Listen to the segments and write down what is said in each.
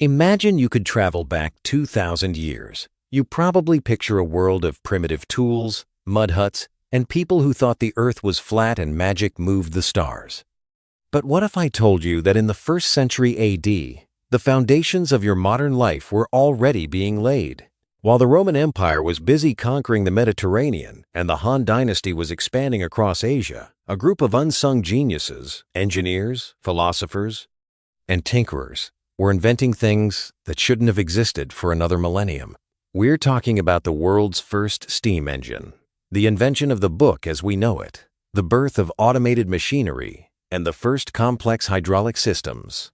Imagine you could travel back 2,000 years. You probably picture a world of primitive tools, mud huts, and people who thought the earth was flat and magic moved the stars. But what if I told you that in the 1st century AD, the foundations of your modern life were already being laid? While the Roman Empire was busy conquering the Mediterranean and the Han Dynasty was expanding across Asia, a group of unsung geniuses, engineers, philosophers, and tinkerers, were inventing things that shouldn't have existed for another millennium. We're talking about the world's first steam engine, the invention of the book as we know it, the birth of automated machinery, and the first complex hydraulic systems.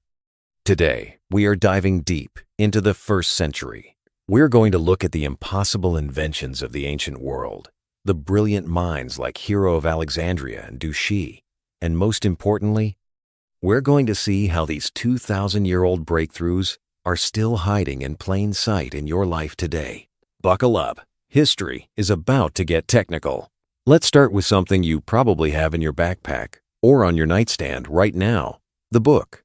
Today, we are diving deep into the 1st century. We're going to look at the impossible inventions of the ancient world, the brilliant minds like Hero of Alexandria and Duchy, and most importantly, we're going to see how these 2,000-year-old breakthroughs are still hiding in plain sight in your life today. Buckle up. History is about to get technical. Let's start with something you probably have in your backpack or on your nightstand right now, the book.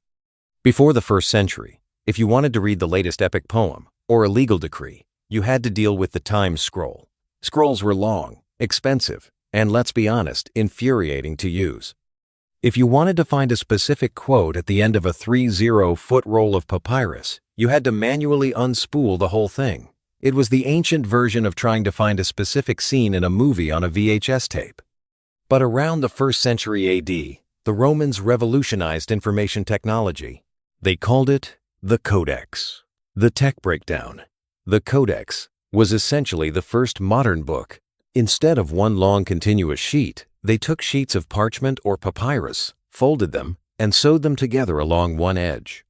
Before the 1st century, if you wanted to read the latest epic poem or a legal decree, you had to deal with the time scroll. Scrolls were long, expensive, and let's be honest, infuriating to use. If you wanted to find a specific quote at the end of a 30-foot roll of papyrus, you had to manually unspool the whole thing. It was the ancient version of trying to find a specific scene in a movie on a VHS tape. But around the 1st century AD, the Romans revolutionized information technology. They called it the Codex. The tech breakdown. The Codex was essentially the first modern book. Instead of one long continuous sheet, they took sheets of parchment or papyrus, folded them, and sewed them together along one edge.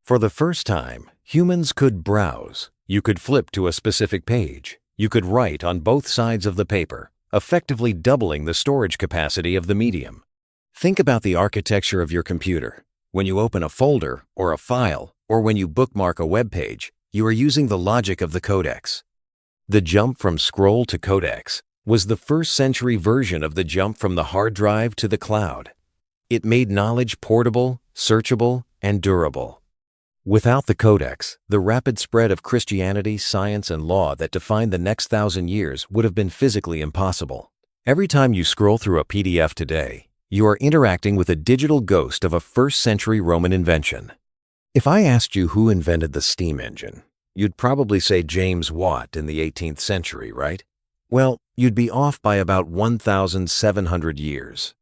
For the first time, humans could browse. You could flip to a specific page. You could write on both sides of the paper, effectively doubling the storage capacity of the medium. Think about the architecture of your computer. When you open a folder or a file, or when you bookmark a web page, you are using the logic of the Codex. The jump from scroll to Codex was the 1st century version of the jump from the hard drive to the cloud. It made knowledge portable, searchable, and durable. Without the Codex, the rapid spread of Christianity, science, and law that defined the next 1,000 years would have been physically impossible. Every time you scroll through a PDF today, you are interacting with a digital ghost of a 1st century Roman invention. If I asked you who invented the steam engine, you'd probably say James Watt in the 18th century, right? Well, you'd be off by about 1,700 years.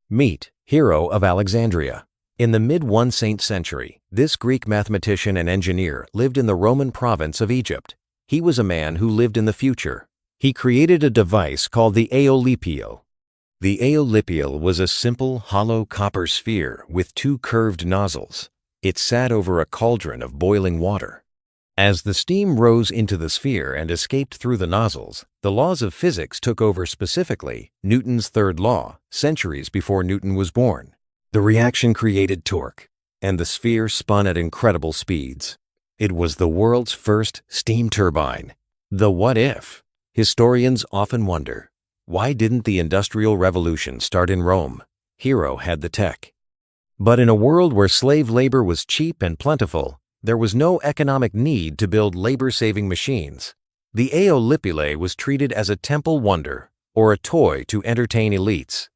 Meet Hero of Alexandria. In the mid-1st century, this Greek mathematician and engineer lived in the Roman province of Egypt. He was a man who lived in the future. He created a device called the Aeolipile. The Aeolipile was a simple, hollow copper sphere with 2 curved nozzles. It sat over a cauldron of boiling water. As the steam rose into the sphere and escaped through the nozzles, the laws of physics took over, specifically Newton's 3rd law, centuries before Newton was born. The reaction created torque, and the sphere spun at incredible speeds. It was the world's first steam turbine. The what if? Historians often wonder, why didn't the Industrial Revolution start in Rome? Hero had the tech. But in a world where slave labor was cheap and plentiful, there was no economic need to build labor-saving machines. The Aeolipile was treated as a temple wonder or a toy to entertain elites.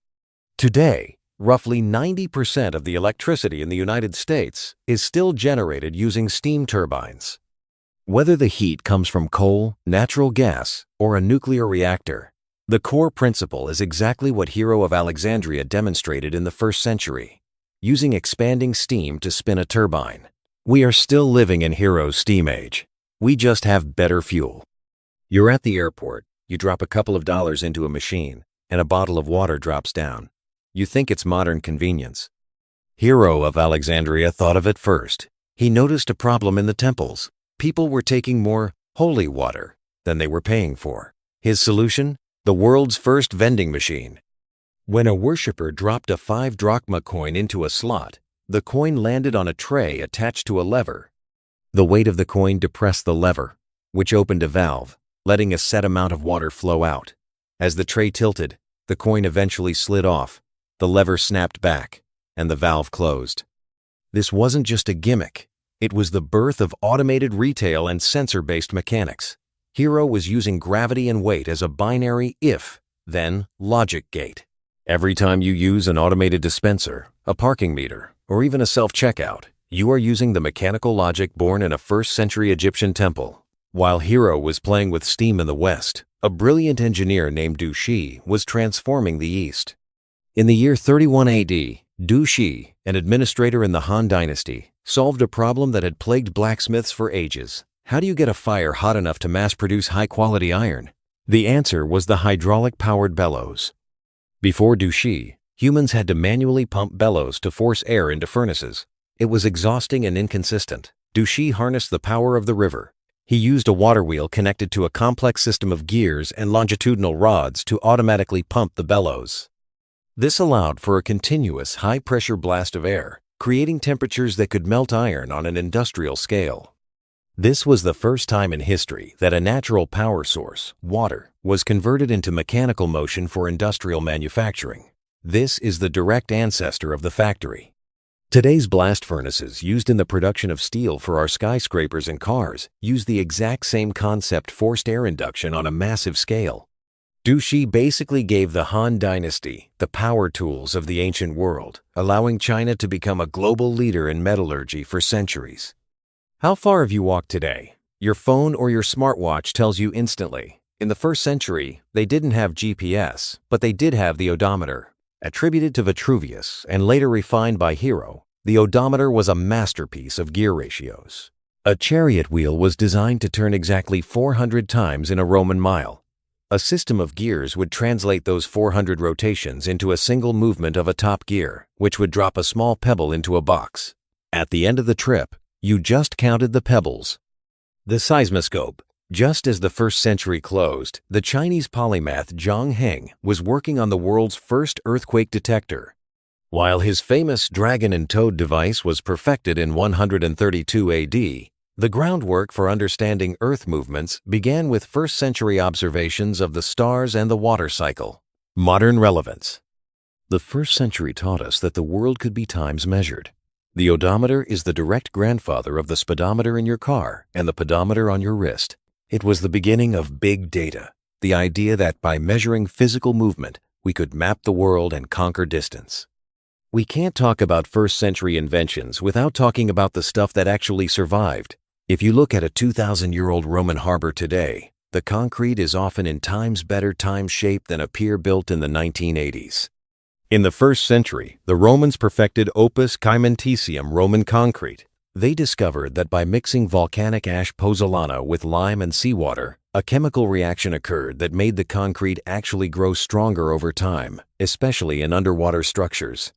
Today, roughly 90% of the electricity in the United States is still generated using steam turbines. Whether the heat comes from coal, natural gas, or a nuclear reactor, the core principle is exactly what Hero of Alexandria demonstrated in the 1st century, using expanding steam to spin a turbine. We are still living in Hero's steam age. We just have better fuel. You're at the airport, you drop a couple of dollars into a machine, and a bottle of water drops down. You think it's modern convenience. Hero of Alexandria thought of it first. He noticed a problem in the temples. People were taking more holy water than they were paying for. His solution? The world's first vending machine. When a worshiper dropped a 5 drachma coin into a slot, the coin landed on a tray attached to a lever. The weight of the coin depressed the lever, which opened a valve, letting a set amount of water flow out. As the tray tilted, the coin eventually slid off, the lever snapped back, and the valve closed. This wasn't just a gimmick. It was the birth of automated retail and sensor-based mechanics. Hero was using gravity and weight as a binary if, then logic gate. Every time you use an automated dispenser, a parking meter, or even a self-checkout, you are using the mechanical logic born in a first-century Egyptian temple. While Hero was playing with steam in the West, a brilliant engineer named Du Shi was transforming the East. In the year 31 AD, Du Shi, an administrator in the Han Dynasty, solved a problem that had plagued blacksmiths for ages. How do you get a fire hot enough to mass-produce high-quality iron? The answer was the hydraulic-powered bellows. Before Du Shi, humans had to manually pump bellows to force air into furnaces. It was exhausting and inconsistent. Du Shi harnessed the power of the river. He used a water wheel connected to a complex system of gears and longitudinal rods to automatically pump the bellows. This allowed for a continuous high-pressure blast of air, creating temperatures that could melt iron on an industrial scale. This was the first time in history that a natural power source, water, was converted into mechanical motion for industrial manufacturing. This is the direct ancestor of the factory. Today's blast furnaces used in the production of steel for our skyscrapers and cars use the exact same concept: forced air induction on a massive scale. Du Shi basically gave the Han Dynasty the power tools of the ancient world, allowing China to become a global leader in metallurgy for centuries. How far have you walked today? Your phone or your smartwatch tells you instantly. In the first century, they didn't have GPS, but they did have the odometer. Attributed to Vitruvius and later refined by Hero, the odometer was a masterpiece of gear ratios. A chariot wheel was designed to turn exactly 400 times in a Roman mile. A system of gears would translate those 400 rotations into a single movement of a top gear, which would drop a small pebble into a box. At the end of the trip, you just counted the pebbles. The Seismoscope. Just as the first century closed, the Chinese polymath Zhang Heng was working on the world's first earthquake detector. While his famous dragon and toad device was perfected in 132 AD, the groundwork for understanding Earth movements began with first-century observations of the stars and the water cycle. Modern relevance. The first century taught us that the world could be times measured. The odometer is the direct grandfather of the speedometer in your car and the pedometer on your wrist. It was the beginning of big data, the idea that by measuring physical movement, we could map the world and conquer distance. We can't talk about first-century inventions without talking about the stuff that actually survived. If you look at a 2,000-year-old Roman harbor today, the concrete is often in times better shape than a pier built in the 1980s. In the first century, the Romans perfected opus caementicium Roman concrete. They discovered that by mixing volcanic ash pozzolana with lime and seawater, a chemical reaction occurred that made the concrete actually grow stronger over time, especially in underwater structures.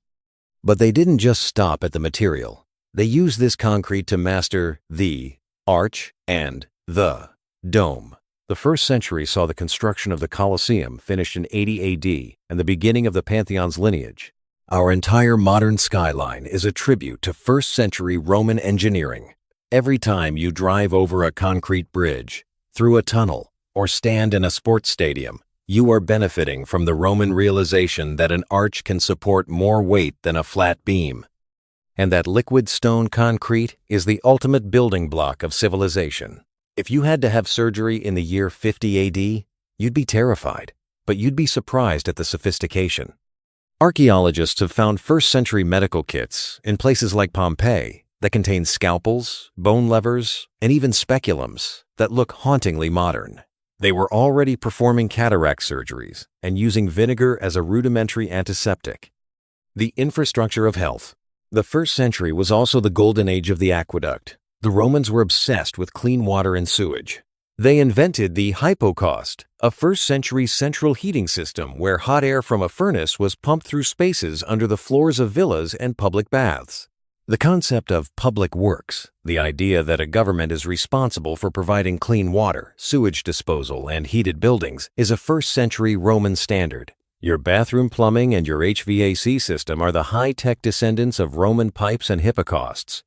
But they didn't just stop at the material. They used this concrete to master the arch and the dome. The first century saw the construction of the Colosseum finished in 80 AD and the beginning of the Pantheon's lineage. Our entire modern skyline is a tribute to first-century Roman engineering. Every time you drive over a concrete bridge, through a tunnel, or stand in a sports stadium, you are benefiting from the Roman realization that an arch can support more weight than a flat beam, and that liquid stone concrete is the ultimate building block of civilization. If you had to have surgery in the year 50 AD, you'd be terrified, but you'd be surprised at the sophistication. Archaeologists have found first-century medical kits in places like Pompeii that contain scalpels, bone levers, and even speculums that look hauntingly modern. They were already performing cataract surgeries and using vinegar as a rudimentary antiseptic. The infrastructure of health. The first century was also the golden age of the aqueduct. The Romans were obsessed with clean water and sewage. They invented the Hypocaust, a first-century central heating system where hot air from a furnace was pumped through spaces under the floors of villas and public baths. The concept of public works, the idea that a government is responsible for providing clean water, sewage disposal, and heated buildings, is a first-century Roman standard. Your bathroom plumbing and your HVAC system are the high-tech descendants of Roman pipes and hypocausts.